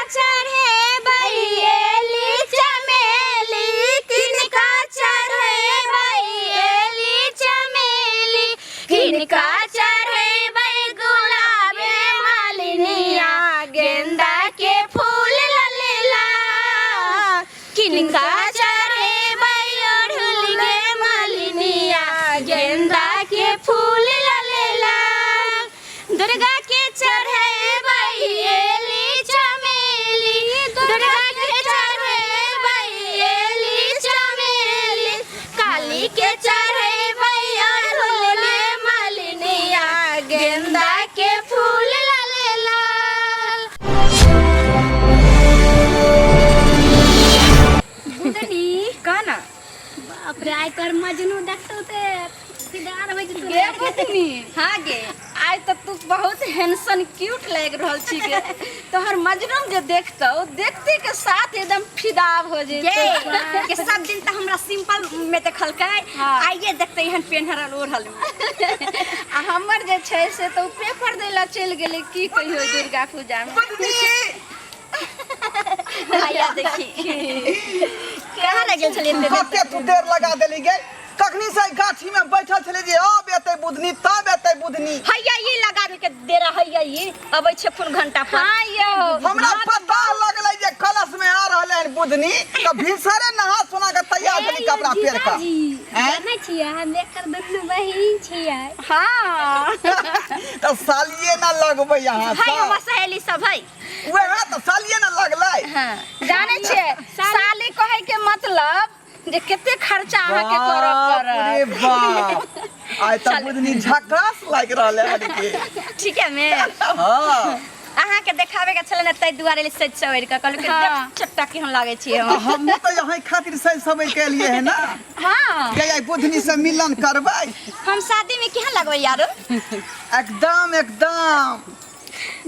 चढ़े बैली चमेली, किनका चढ़े बैली चमेली, किनका चढ़े गुलाबे मालिनिया, गेंदा के फूल ललेला, किनका चढ़े ओढ़ुल गे मालिनिया, गेंदा के फूल ललेला, दुर्गा के चढ़े बैली चमेली, दुर्गा के चढ़े बैली चमेली, काली के चढ़े ओढ़ुल गे मालिनिया, गेंदा के फूल ललेला। बुदनी काना बाप रे आइ कर मजनू देखतो ते फिदार हो जतु गे बुदनी। हाँ गे आज तो तू बहुत हैंडसम क्यूट लग रहल छी गे। तोहर मजनू जे देखतो देखते के साथ एकदम फिदा हो जेते के सब दिन त हमरा सिंपल में देखल कै आइए देखते हन पेनहरल ओढ़ल आ हमर जे छै से तो पेपर देला चल गेले की कहियो दुर्गा पूजा में आया देखी कहां लगे छले कते तू देर लगा देली गे कखनी से गाछी में बैठल छले जे अब एते बुधनी तब एते बुधनी हैया ये लगा के देरा हैया ये अबै छै फोन घंटा पर हां यो हमरा पता लगलै जे कलश में आ रहले हन बुधनी त भीसरे नहा सोना के तैयार भेली कपड़ा पेर का जानै छियै हम एकर दुनु बहिन छियै। हां त सालिए ना लगबै यहां हाय हमर सहेली सब है वह त सालिए ना लगलै। हां जानै छियै साली कहै के मतलब जे केते खर्चा अहाँ के करब पड़त। अरे बाप आइ त बुधनी झकास लाग रहले हन के ठीक है मैं हां अहाँ के देखावे के छले न तै दुआरे ले सज सवेर के कहलु के देख चट्टा की हम लागे छी हम त यही खातिर सही समय के लिए है ना। हां के आई बुधनी से मिलन करबै हम शादी में केहन लगबै यारो एकदम एकदम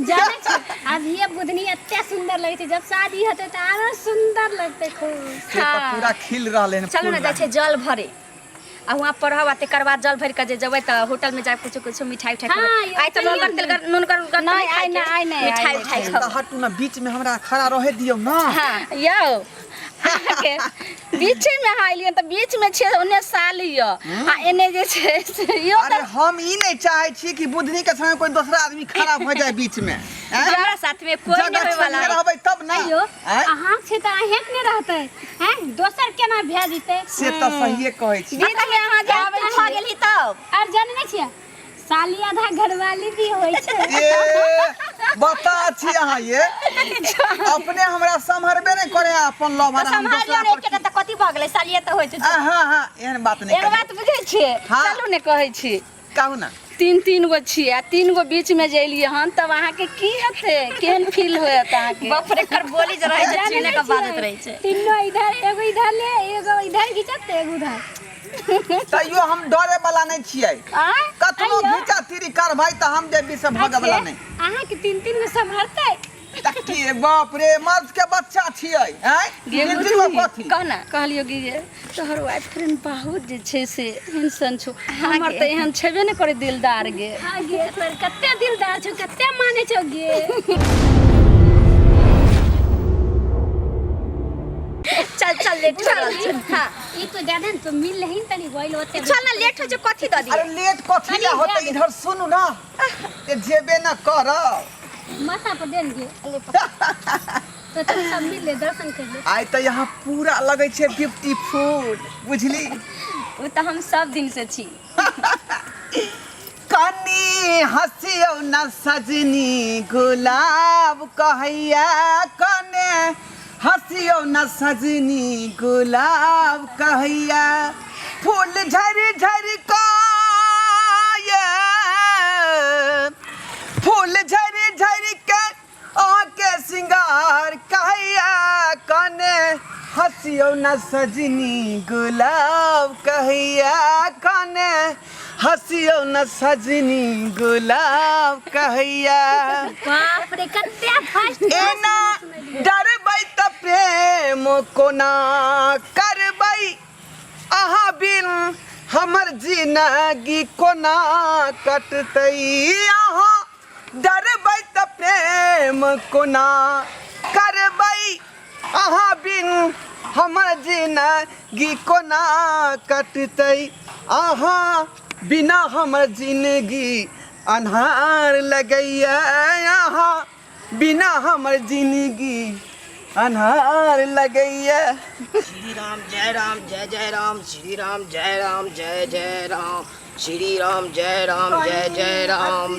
जानै छी अब ये बुधनी एते सुंदर लगै छै जब शादी होते त आरो सुंदर लगते खूब। से त पूरा खिल रहले हन चलू ना जाय छै जल भरे आ वहां पर रहब तेकर बाद जल भर के जे जेबै त होटल में जाय कुछ मिठाई उठाई हाँ, खाबै आइ त नून तेल नून कर नहीं आइ नहीं मिठाई उठाई त खाब हटू ना बीच में हमरा खड़ा रहे दियौ ना। हां यो के बीच में हाइलियन त बीच में छै ओने साली यो आ एने जे छै यो अरे हम ई नहीं चाहे छी कि बुधनी के समय कोई दूसरा आदमी खड़ा हो जाए बीच में जरा साथ में कोई नहीं होय वाला रहबै तब ना अयो अहाँ छै त अहें के रहतै हैं दोसर केना भे जेतै से त सहिए कहै छी बीच में अहाँ जाबै भ गेली तब और जानै छियै साली आधा घरवाली भी होय छै। ये बता छी अहाँ ये अपने हमरा संभरबे नहीं करे अपन लवर हम दूसरा पर के त कथि भ गेलै सालिए त होय छै हां हां एहन बात नहीं एक बात बुझै छियै हाँ। चलू ने कहै छी कहू ना तीन गो छियै आ तीन गो बीच में जेलिए हन तब अहाँ के की हेतै केहन फील होयत अहाँ के बाप रे कर बोली जे रहै छै चीने के बात रहै छै तीनों इधर एगो इधर ले एगो इधर घिचत एगो उधर तैयो हम डरे वाला नहीं छियै आ कतनो घिचा तीरी करबै त हम जे से भागे वाला नहीं अहाँ के तीन गो संभरतै तक्की बाप रे मर्द के बच्चा छियै हैं गिनती में कथी कहना कहलियो कि जे तोहर वाइफ फ्रेंड बहुत जे छै से इंसान छौ हमर त एहन छेबे ने करे दिलदार गे हां गे तोर कते दिलदार छौ कते माने छौ गे। चल चल लेट हो रहल छै हां ई तो ज्यादा तो मिल नहीं तनी गइल ओते चल ना लेट हो जे कथि द दी अरे लेट कथी ला होते इधर सुनू ना ते जेबे ना कर माथा पर देन गे तो तुम सब मिल ले दर्शन कर ले आइ त यहाँ पूरा लगै छै ब्यूटीफुल बुझली वो त हम सब दिन से छी कनी हंसियो न सजनी गुलाब कहैया कने हंसियो न सजनी गुलाब कहैया फूल झरि झरि काये फूल झरि झरि के आके सिंगार कहैया कने हंसियो न सजनी गुलाब कहैया कने हंसियो न सजनी गुलाब कहैया बाप रे कते फास्ट एना डरबै त प्रेम कोना करबै अहाँ बिन हमर जिंदगी कोना कटतै अहाँ डरबै त प्रेम कोना कर अहाँ बिन हमर जिंदगी कोना कटतै अहाँ बिना हमर जिंदगी अन्हार लगैया अहाँ बिना हमर जिंदगी अन्हार लगैया। श्री राम जय राम जय जय राम श्री राम जय राम जय जय राम श्री राम जय राम जय जय राम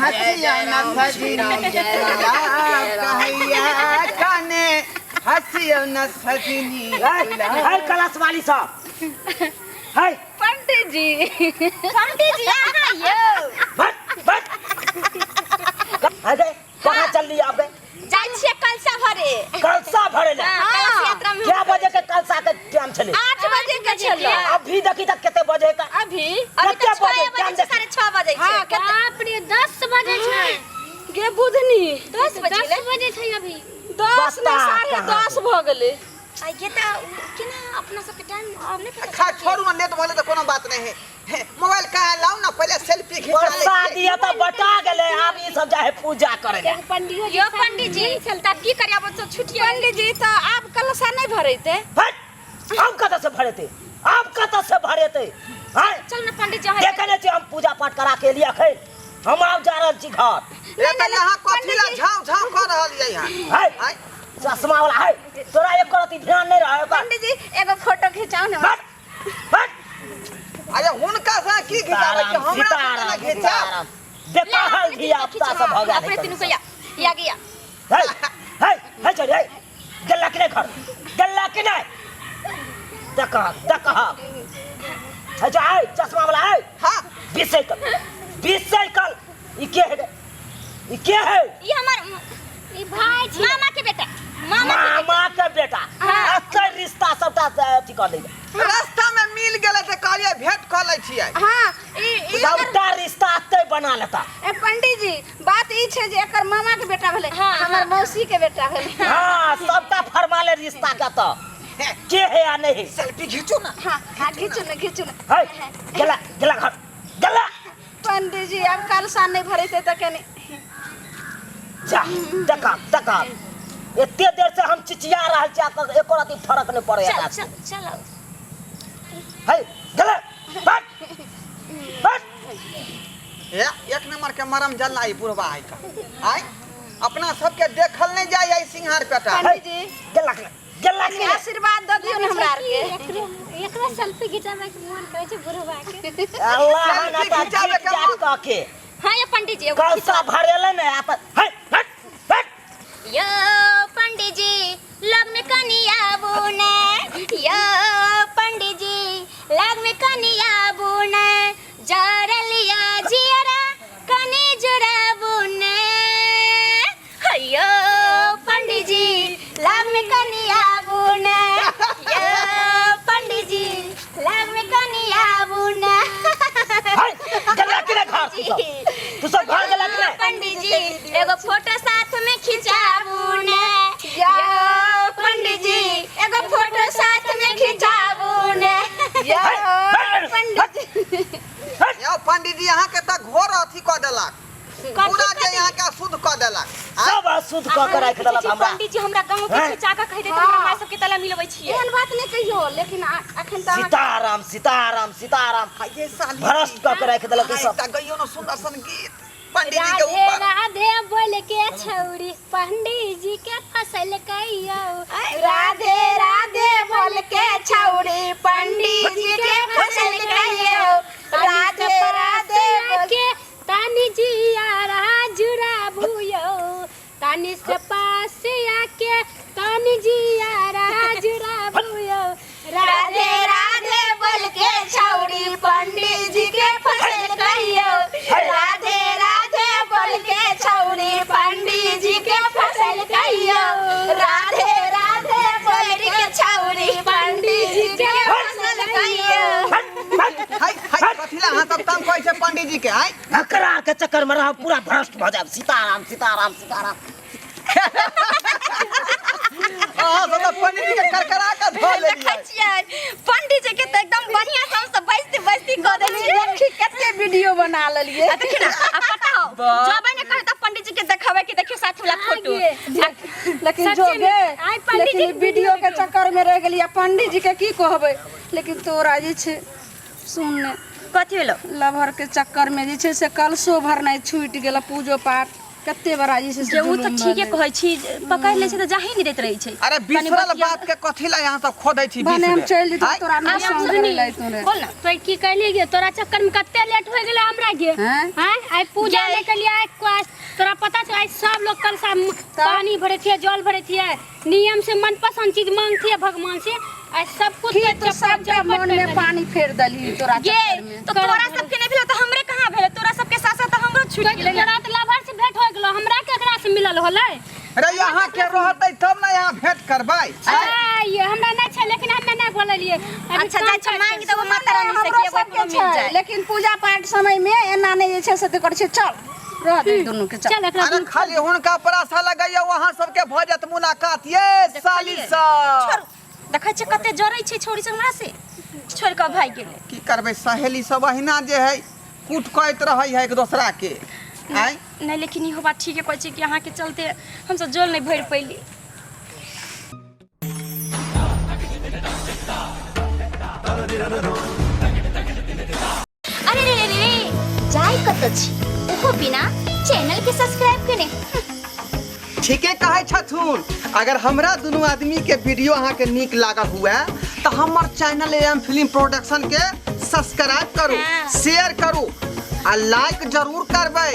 हसिया न श्री राम जय राम कहैया काने हसिया न सजनी है कलश वाली साहब है पंडित जी यहाँ यो बट बट अरे कहाँ चल रही आप जाय छियै कलशा भरे। कलसा भरे ले कलश यात्रा में क्या बजे के कलसा के टाइम चले 8 बजे के छलै। अभी देखी तक कितने बजे का अभी कितने तो 6 बजे? बजे 6:30 बजे छै। बाप रे 10 बजे छै। गे बुधनी 10 बजे 10 बजे छै अभी। 10 बता ने 10:30 भ गेलै। आई ये तो केना अपना सब के टाइम अब नहीं पता खा छोड़ू ना लेट भले तो कोनो बात नहीं है। मोबाइल कहाँ लाओ ना पहले सेल्फी खिंचा प्रसाद ये तो बटा गेले अब ई सब जाए पूजा करे ले। पंडियो यो पंडित जी तब की करिया बच्चा छुट्टी पंडित जी तो आप कलशा नहीं भरेते। हट हम कत से भरेते आप कत से भरेते हैं चल ना पंडित जी देखने से हम पूजा पाठ करा के लिए खे हम आप जा रहल छी घर ये तो यहाँ कथीला झाव झाव कर रहल है यहाँ है चश्मा वाला है तोरा एक रति ध्यान नहीं रहे का पंडित जी एगो फोटो खिंचाओ ना। हट हट अरे हुनका से की खिंचावे कि हमरा से ना खिंचा देखा हल भी आपता से भगा अपने तीनों को या गया है चल है गल्ला के घर गल्ला के नहीं देखा है जो है चश्मा वाला है हां 20 साइकिल ये क्या है ये हमार ई भाई छी मामा के बेटा मामा के बेटा अच्छा रिश्ता सबटा अथी कर देगा रास्ता में मिल गेले त कहलिए भेंट कर लै छियै। हां ई सबटा रिश्ता अते बना लेता ए पंडित जी बात ई छै जे एकर मामा के बेटा भेले हमर मौसी के बेटा भेले। हां सबटा फरमा ले रिश्ता का तो के है या नहीं सेल्फी खींचो ना। हां खींचो ना है गला घर गला पंडित जी अब कलशा नहीं भरेते त कने जा टका एते देर से हम चिचिया रहल छी त एको रति फरक नहीं पड़े है चलो है गला बट ए एक नंबर के मरम जल्ला ई बुढ़वा है का आय अपना सबके देखल नहीं जाय है सिंहार पेटा पंडित जी गला के आशीर्वाद द दियो हमरा आर के। एकरा सेल्फी खिंचावे के मन करे छै बुढ़वा के। अल्लाह ना ता खिंचावे के मन- का के हां ये पंडित जी एगो कलसा भरेले ने आप है हट यो पंडित जी लग में कनिया बुने यो पंडित जी लग में कनिया बुने जरलिया जियरा कनी जुरा बुने यो पंडित जी लग में कनिया बुने यो पंडित जी लग में कनिया बुने है गला के घर तू सब घर गला के पंडित जी एगो फोटो साथ में खिंचाबू ने यो पंडित जी एगो फोटो साथ में खिंचाबू ने यो पंडित यो पंडित जी यहाँ के त घोर अथी क देलक पूरा के यहाँ के शुद्ध क देलक। सब अशुद्ध क के रख देलक हमरा पंडित जी हमरा गांव के खिंचा के कह देत हमरा माय सब के तला मिलबै छियै। एहन बात नहीं कहियो लेकिन अखन त सीताराम ये साली भ्रष्ट क के रख देलक ई सब त गइयो न सुंदर सन गीत पंडित जी के राधे ऊपर राधे बोल के छौरी पंडित जी के फसल कहियो राधे राधे बोल के छौरी पंडित जी के फसल कहियो राधे राधे बोल के तानी जी यारा जुरा भूयो तानी से पास आके तानी जी यारा जुरा भूयो राधे राधे बोल के छौरी पंडित जी के फसल कहियो राधे राधे बोल के छौरी पंडित जी के फसल कहियो राधे राधे बोल के छौरी पंडित जी के फसल कहियो। हाय कथिला हां सब काम कहै छै पंडित जी के हाय अकरा के चक्कर में रह पूरा भ्रष्ट भ जाब सीताराम तो पंडित जी के करकरा के धो ले देखै छियै पंडित जी के त एकदम बढ़िया से हम सब बैसती क दै छियै। देखि कते वीडियो बना लेलिए देखि ना आ पता हो जबे ने कहता पंडित जी के देखावे कि देखियो साथ वाला फोटो। लेकिन जो सच्चे गे में, आइ पंडित जी लेकिन के वीडियो के चक्कर में रह गेलिया पंडित जी के की कहबै लेकिन तोरा जे छै सुन ने कथी भेलो लभर के चक्कर में जे छै से कलशो भरनाइ छूटि गेल पूजो पाठ कते बड़ा जे छै से जे उ तो जुलुम ठीके भेलै। कहै छी पकड़ ले छै त जाही नहीं देत रही छै। अरे बिसरल बात के कथी ला यहाँ सब खोदै छी भने हम बीच चलि में? जेतौ आँय? तोरा आब नुकसान सुनी, करे लै तोरे बोल ना तो की कहली गे तोरा चक्कर में कते लेट हो गेलै हमरा गे हैं? हैं आई पूजा ले के लिए आई क्वास तोरा पता छै आई सब लोग कल सा पानी भरे थे जल भरे थे नियम से मनपसंद चीज मांगती है भगवान से आई सब कुछ की तू सबके मन में पानी फेर दली तोरा ये चक्कर में तो तोरा सबके नहीं भेलो त हमरे कहां भेलो तोरा सबके साथ साथ हमरो छूट गेलै ना। तोरा त लभर से भेंट हो गेलो हमरा केकरा से मिलल होलै अरे यहाँ के रहतै तब ना यहाँ भेंट करबै। आई हमरा नहीं छै लेकिन हमें नहीं बोललिए अच्छा जाय छ मांग देबो माता रानी से हमरो कि एगो सबके मिल छै जाए। लेकिन पूजा पाठ समय में एना नहीं जे छै से कर छै चल रह दे दोनों के चल चल एकरा अरे खाली हुनका परासा लगैया वहाँ सबके भऽ जात मुलाकात ये साली सब। छोड़ देखै छ कते जरै छै छोरी से हमरा से छोड़ के भाग गेलै। की करबै सहेली सब अहिना जे है कूट कहैत रहै है एक दूसरा के। आय नहीं लेकिन इहो बात ठीक है कहै छी कि अहाँ के चलते हम सब जल नहीं भर पैली। अरे रे रे रे जाय कत छी ओहो बिना चैनल के सब्सक्राइब कने ठीके कहै छथुन। अगर हमरा दुनू आदमी के वीडियो अहाँ के नीक लागल हुए तो हमर चैनल एम फिल्म प्रोडक्शन के सब्सक्राइब करू हाँ। शेयर करू आ लाइक जरूर करबै।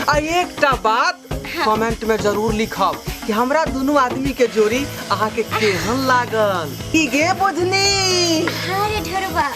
आ एकटा बात कमेंट में जरूर लिखब कि हमरा दुनू आदमी के जोड़ी अहाँ के केहन लागल। की गे बुझनी अरे ढरबा